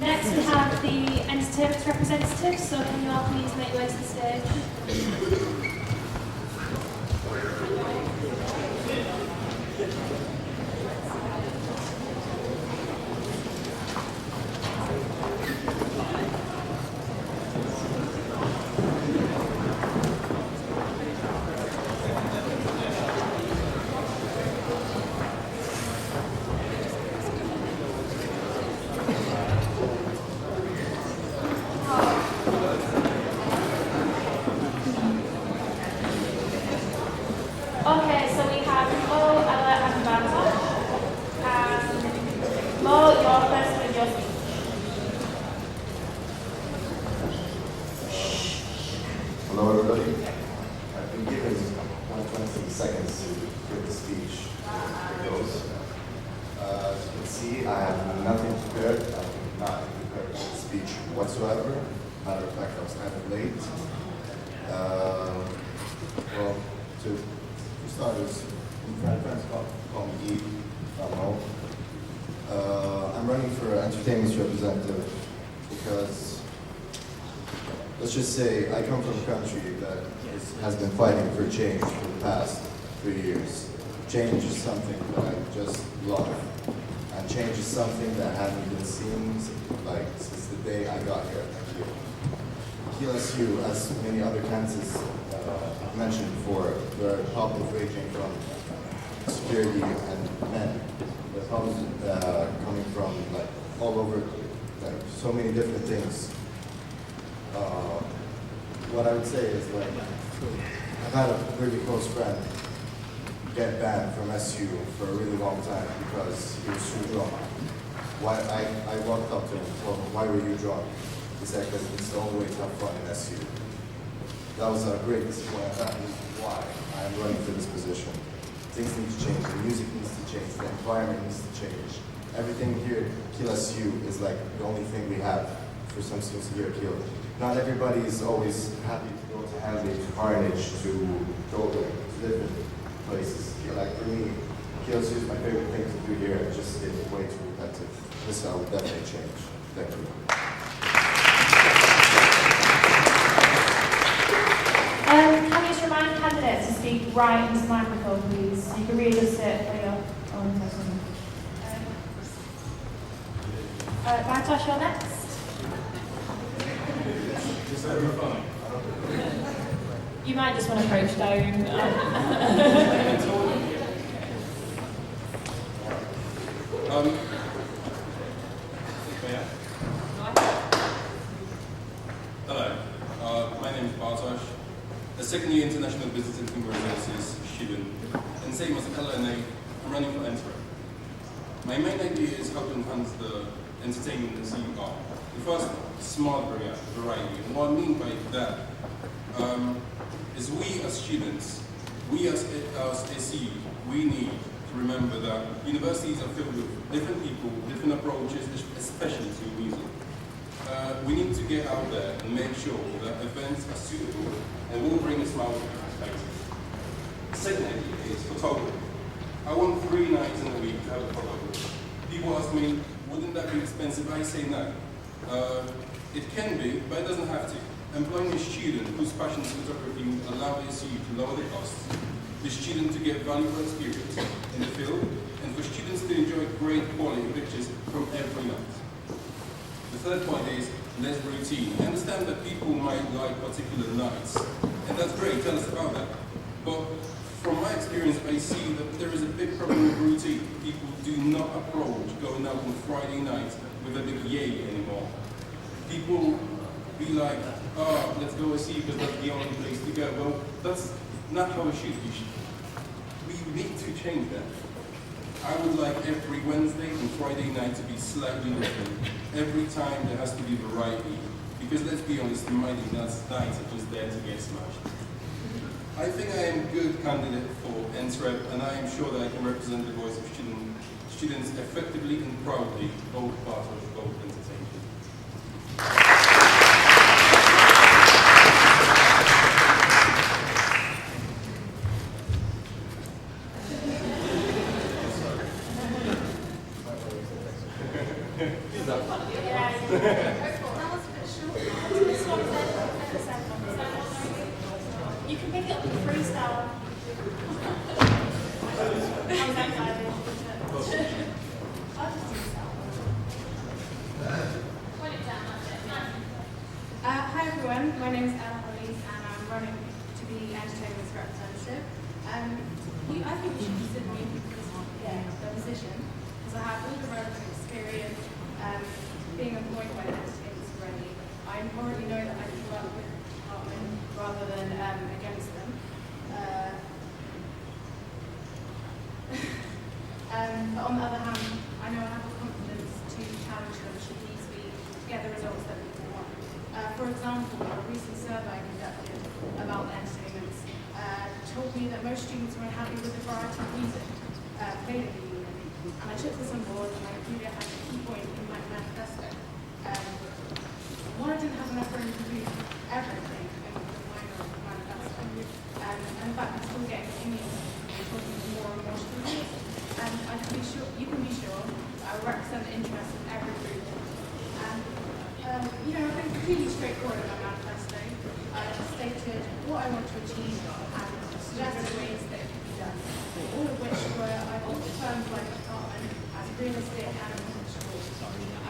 Next we have the entertainment representatives, so can you all please make your way to the stage? Okay, so we have Mo, Ela, and Bartosz. Mo, you're first with your speech. Hello everybody. I've been given 120 seconds to give the speech. It goes. As you can see, I have nothing prepared. I have not prepared for the speech whatsoever. Matter of fact, I was kind of late. Well, to starters, friends call me E, not Mo. I'm running for entertainment representative because, let's just say, I come from a country that has been fighting for change for the past 3 years. Change is something that I just love. And change is something that hasn't been seen since the day I got here at Keele. KeeleSU, as many other candidates mentioned before, there are problems ranging from security and men. There are problems coming from all over, so many different things. What I would say is I've had a really close friend get banned from SU for a really long time because he was too drunk. I walked up to him and told him, "Why were you drunk?" He said, "Because it's the only way to have fun in SU." That was a great disappointment. That is why I am running for this position. Things need to change. The music needs to change. The environment needs to change. Everything here at KeeleSU is the only thing we have for some students here at Keele. Not everybody is always happy to go to Hanley, to Carnage, to go to different places. For me, KeeleSU is my favorite thing to do here. It's just way too repetitive. This I will definitely change. Thank you. Can we just remind candidates to speak right into the microphone, please? You can readjust it for your own personal. Bartosz, you're next. You might just want to approach down. Hello, my name is Bartosz, a second-year International Business and Human Resources student, and same as Ela and I'm running for Ents Rep. My main idea is how to enhance the entertainment and CUR. The first, smart variety. And what I mean by that is we as students, we as SU, we need to remember that universities are filled with different people, different approaches, especially to music. We need to get out there and make sure that events are suitable and will bring a smile to people's faces. The second idea is photography. I want 3 nights in a week to have a photographer. People ask me, wouldn't that be expensive? I say no. It can be, but it doesn't have to. Employing a student whose passion is photography will allow the SU to lower the costs, the student to get valuable experience in the field, and for students to enjoy great quality pictures from every night. The third point is less routine. I understand that people might like particular nights, and that's great, tell us about that. But from my experience, I see that there is a big problem with routine. People do not approach going out on Friday night with a big yay anymore. People be like, oh, let's go see because that's the only place to go. Well, that's not how it should be. We need to change that. I would like every Wednesday and Friday night to be slightly different. Every time there has to be variety. Because let's be honest, the Monday nights are just there to get smashed. I think I am a good candidate for Ents Rep, and I am sure that I can represent the voice of students effectively and proudly, both Bartosz, both entertainment. Yeah. That was a bit short. This one said, you can pick it up in freestyle. How's that guy? I'll just do that. Point it down, that's it. Hi everyone, my name is Ela Holies and I'm running to be entertainment's representative. I think you should consider me for the position because I have all the relevant experience being employed by entertainers already. I already know that I can work with the department rather than against them. But on the other hand, I know I have the confidence to challenge them should these be to get the results that we want. For example, a recent survey conducted about the entertainments told me that most students were unhappy with the variety of music played at the union. And I took this on board and I included it as a key point in my manifesto. One, I didn't have enough room to do everything in the minor manifesto. And in fact, I'm still getting opinions talking to more and more students. And you can be sure I represent the interests of every group. And I've been completely straightforward in my manifesto. I stated what I want to achieve and suggested ways that it could be done. All of which were either termed by the department as realistic and accomplishable.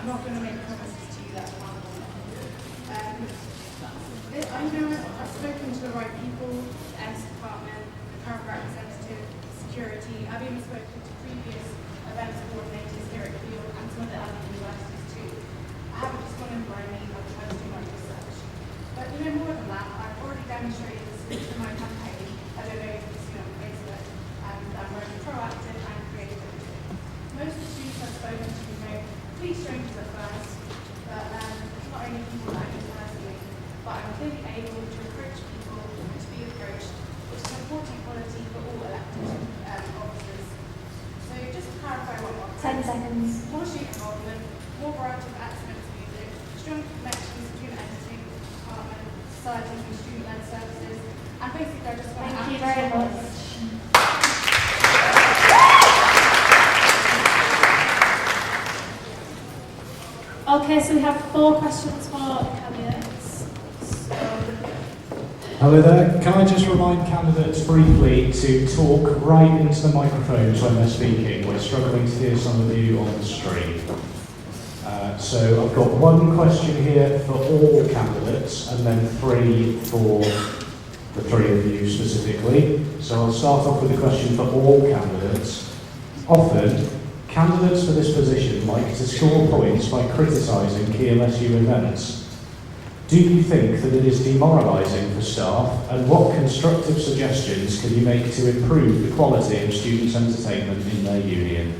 I'm not going to make promises to you that I can't hold. I know I've spoken to the right people, the Ents department, the current representative, security. I've even spoken to previous events coordinators here at Keele and some of the other universities too. I haven't just gone in blindly, I've tried to do my research. But more than that, I've already demonstrated this in my campaign. I don't know if you've seen on Facebook, and I'm very proactive and creative. Most of the students I've spoken to know complete strangers at first, but not only people that I know personally, but I'm clearly able to approach people to be approached, which is an important quality for all elected officers. So just to clarify one more. 10 seconds. More student involvement, more variety of excellence music, strong connections between the entertainment department, societies and student-led services, and basically I just want to Thank you very much. Okay, so we have 4 questions for the candidates. Hello there. Can I just remind candidates briefly to talk right into the microphones when they're speaking? We're struggling to hear some of you on the stream. So I've got 1 question here for all candidates and then 3 for the 3 of you specifically. So I'll start off with a question for all candidates. Often, candidates for this position like to score points by criticising KeeleSU events. Do you think that it is demoralising for staff, and what constructive suggestions can you make to improve the quality of students' entertainment in their union?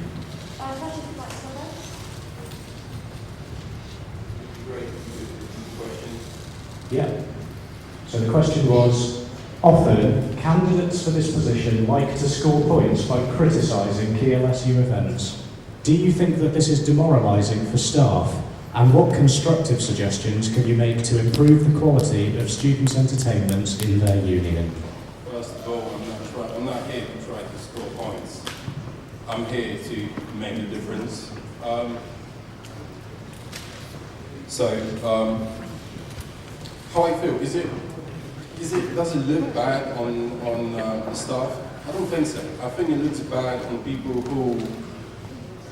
Great question. Yeah. So the question was, often candidates for this position like to score points by criticising KeeleSU events. Do you think that this is demoralising for staff? And what constructive suggestions can you make to improve the quality of students' entertainment in their union? First of all, I'm not here to try to score points. I'm here to make a difference. How I feel, does it look bad on the staff? I don't think so. I think it looks bad on people who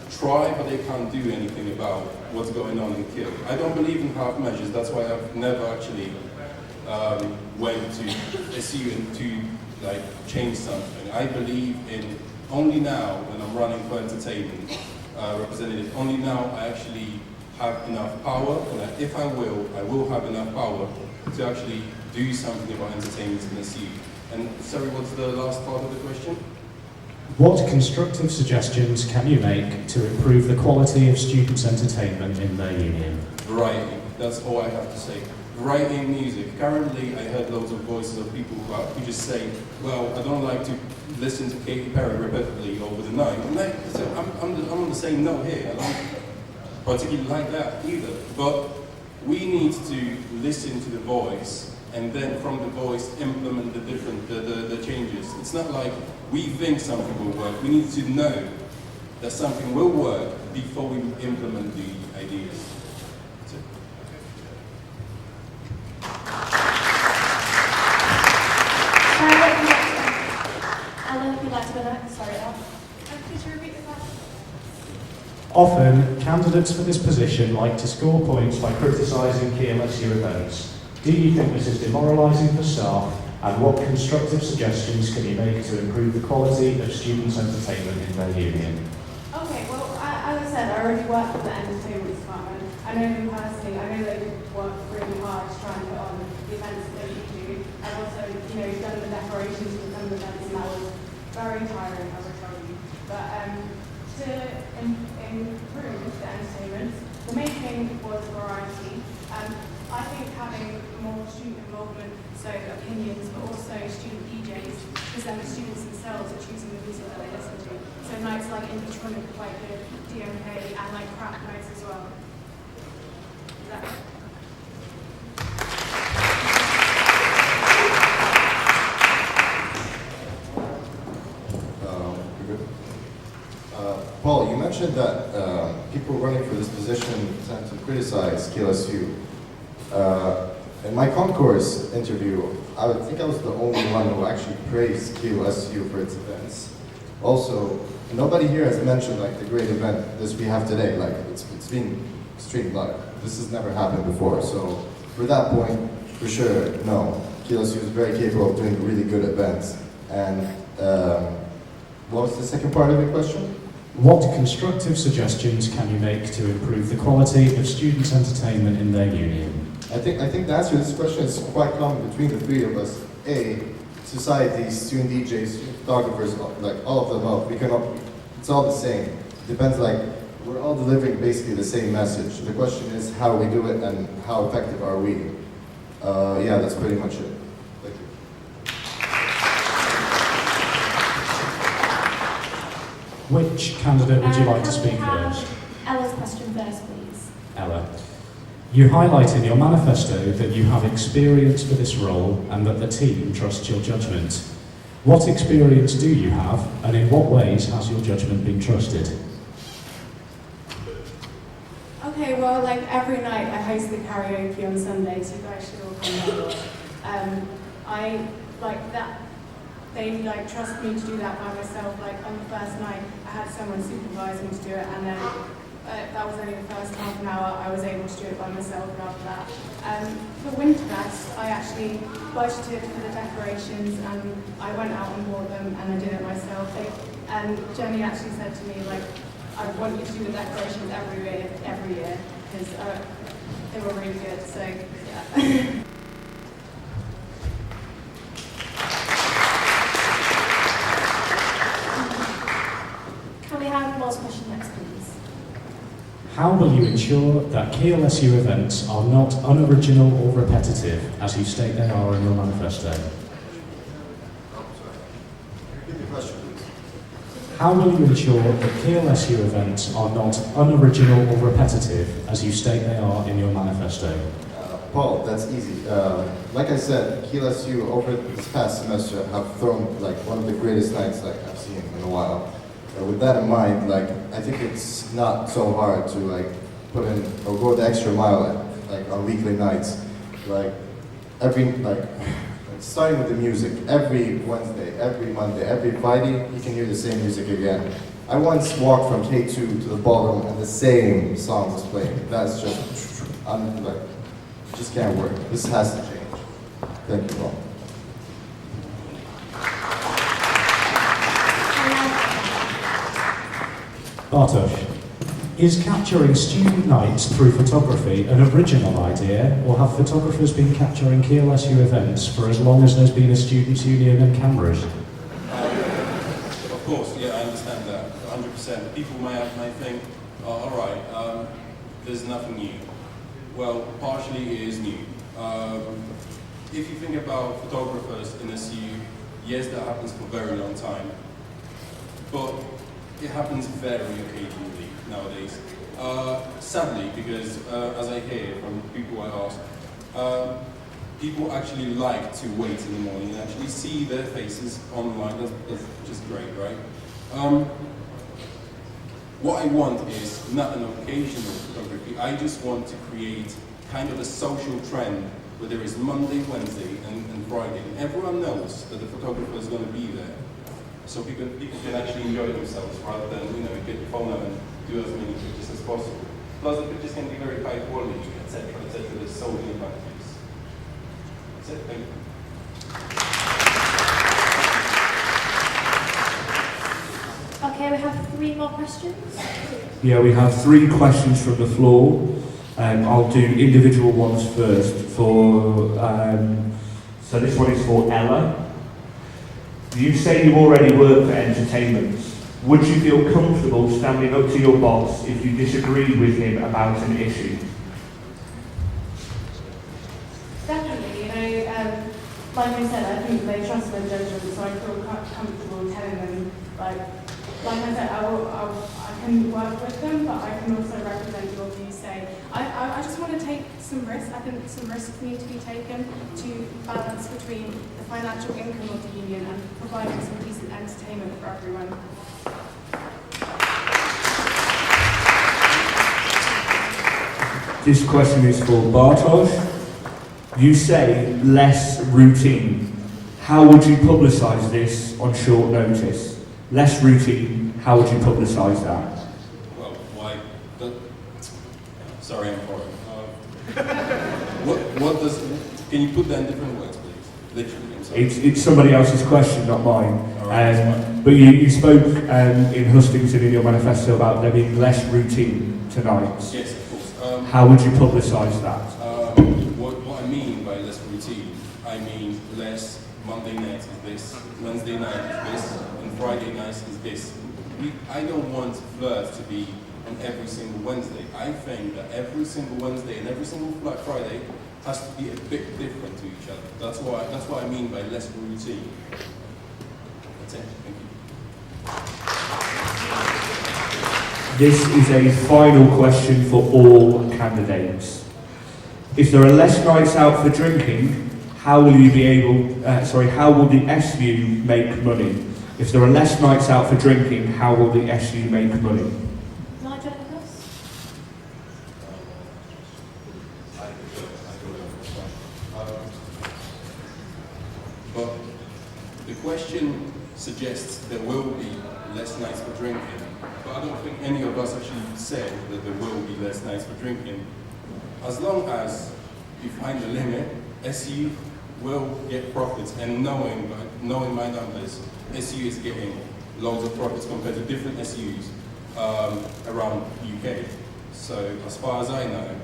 try, but they can't do anything about what's going on in Keele. I don't believe in half measures. That's why I've never actually went to SU and to change something. I believe in only now when I'm running for entertainment representative. Only now I actually have enough power, and if I will have enough power to actually do something about entertainment in SU. And sorry, what's the last part of the question? What constructive suggestions can you make to improve the quality of students' entertainment in their union? Writing, that's all I have to say. Writing music. Currently, I heard loads of voices of people who just say, well, I don't like to listen to Katy Perry repeatedly over the night. I'm on the same note here. I don't particularly like that either. But we need to listen to the voice and then from the voice implement the changes. It's not like we think something will work. We need to know that something will work before we implement the ideas. That's it. Ela, if you'd like to go next. Sorry, Ela. Could you repeat the question? Often, candidates for this position like to score points by criticising KeeleSU events. Do you think this is demoralising for staff, and what constructive suggestions can you make to improve the quality of students' entertainment in their union? Okay, well, as I said, I already work with the entertainment department. I know them personally. I know they work really hard to try and put on the events that you do. I've also, done the decorations for some of the events, and that was very tiring, as I told you. But to improve the entertainment, the main thing was variety. I think having more student involvement, so opinions, but also student DJs, because then the students themselves are choosing the music that they listen to. So nights like Introtronic, quite good, DMK, and like craft nights as well. Is that right? Paul, you mentioned that people running for this position tend to criticize KeeleSU. In my Concourse interview, I would think I was the only one who actually praised KeeleSU for its events. Also, nobody here has mentioned like the great event this we have today. Like it's been extreme luck. This has never happened before. So for that point, for sure, no. KeeleSU is very capable of doing really good events. And what was the second part of the question? What constructive suggestions can you make to improve the quality of students' entertainment in their union? I think the answer to this question is quite common between the three of us. A, society, student DJs, student photographers, like all of them up. It's all the same. Depends, like, we're all delivering basically the same message. The question is how we do it and how effective are we. Yeah, that's pretty much it. Thank you. Which candidate would you like to speak first? Ella's question first, please. Ela. You highlight in your manifesto that you have experience for this role and that the team trusts your judgment. What experience do you have, and in what ways has your judgment been trusted? Okay, well, like every night I host the karaoke on Sundays. You guys should all come down. I like that. They like trust me to do that by myself. Like on the first night, I had someone supervise me to do it, and then that was only the first half an hour. I was able to do it by myself. And after that, for Winterfest, I actually budgeted for the decorations, and I went out and bought them, and I did it myself. And Jenny actually said to me, like, I want you to do the decorations every year, because they were really good. So yeah. Can we have Paul's question next, please? How will you ensure that KeeleSU events are not unoriginal or repetitive, as you state they are in your manifesto? Repeat the question, please. How will you ensure that KeeleSU events are not unoriginal or repetitive, as you state they are in your manifesto? Paul, that's easy. Like I said, KeeleSU over this past semester have thrown like one of the greatest nights like I've seen in a while. With that in mind, like I think it's not so hard to like put in or go the extra mile like on weekly nights. Like starting with the music, every Wednesday, every Monday, every Friday, you can hear the same music again. I once walked from K2 to the ballroom and the same song was playing. That's just, just can't work. This has to change. Thank you, Paul. Bartosz, is capturing student nights through photography an original idea, or have photographers been capturing KeeleSU events for as long as there's been a students' union and cameras? Of course, yeah, I understand that, 100%. People might think, oh, all right, there's nothing new. Well, partially it is new. If you think about photographers in SU, yes, that happens for a very long time, but it happens very occasionally nowadays. Sadly, because as I hear from people I ask, people actually like to wait in the morning and actually see their faces online. That's just great, right? What I want is not an occasional photography. I just want to create kind of a social trend where there is Monday, Wednesday, and Friday. And everyone knows that the photographer is going to be there. So people can actually enjoy themselves rather than, get your phone out and do as many pictures as possible. Plus the pictures can be very high quality, etc., etc. There's so many advantages. That's it, thank you. Okay, we have 3 more questions. Yeah, we have 3 questions from the floor. I'll do individual ones first. So this one is for Ela. You say you already work for entertainment. Would you feel comfortable standing up to your boss if you disagreed with him about an issue? Definitely, like I said, I think they trust my judgment, so I feel comfortable telling them, like I said, I can work with them, but I can also represent your views. Say, I just want to take some risks. I think some risks need to be taken to balance between the financial income of the union and providing some decent entertainment for everyone. This question is for Bartosz. You say less routine. How would you publicise this on short notice? Less routine, how would you publicise that? Well, why? Sorry, I'm foreign. What does? Can you put that in different words, please? Literally, I'm sorry. It's somebody else's question, not mine. All right, that's fine. But you spoke in Hustington in your manifesto about there being less routine tonight. Yes, of course. How would you publicise that? What I mean by less routine, I mean less Monday night is this, Wednesday night is this, and Friday night is this. I don't want Flirt to be on every single Wednesday. I think that every single Wednesday and every single Friday has to be a bit different to each other. That's what I mean by less routine. That's it. Thank you. This is a final question for all candidates. If there are less nights out for drinking, how will you be able? How will the SU make money? If there are less nights out for drinking, how will the SU make money? Nigel and us? But the question suggests there will be less nights for drinking, but I don't think any of us actually said that there will be less nights for drinking. As long as you find the limit, SU will get profits, and knowing my numbers, SU is getting loads of profits compared to different SUs around the UK. So as far as I know,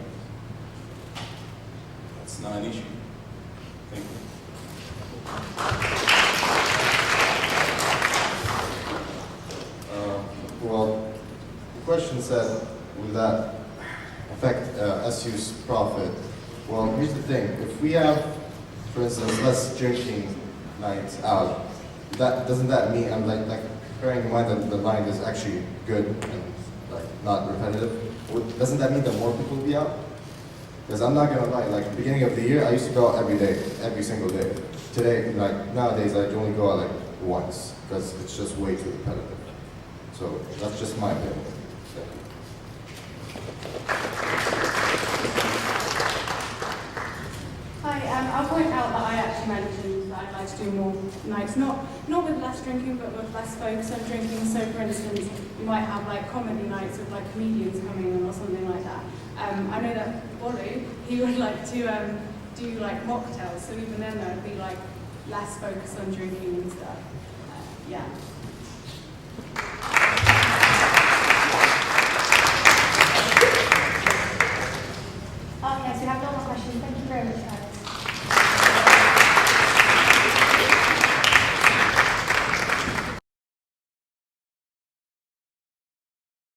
that's not an issue. Thank you. Well, the question said, will that affect SU's profit? Well, here's the thing. If we have, for instance, less drinking nights out, doesn't that mean, I'm like bearing in mind that the line is actually good and not repetitive, doesn't that mean that more people will be out? Because I'm not gonna lie, beginning of the year, I used to go out every day, every single day. Today, nowadays, I only go out once, because it's just way too repetitive. So that's just my opinion. Hi, I'll point out that I actually mentioned that I'd like to do more nights, not with less drinking, but with less focus on drinking. So, for instance, you might have comedy nights with comedians coming in or something like that. I know that Wally, he would like to do mocktails, so even then there would be less focus on drinking and stuff. Yeah.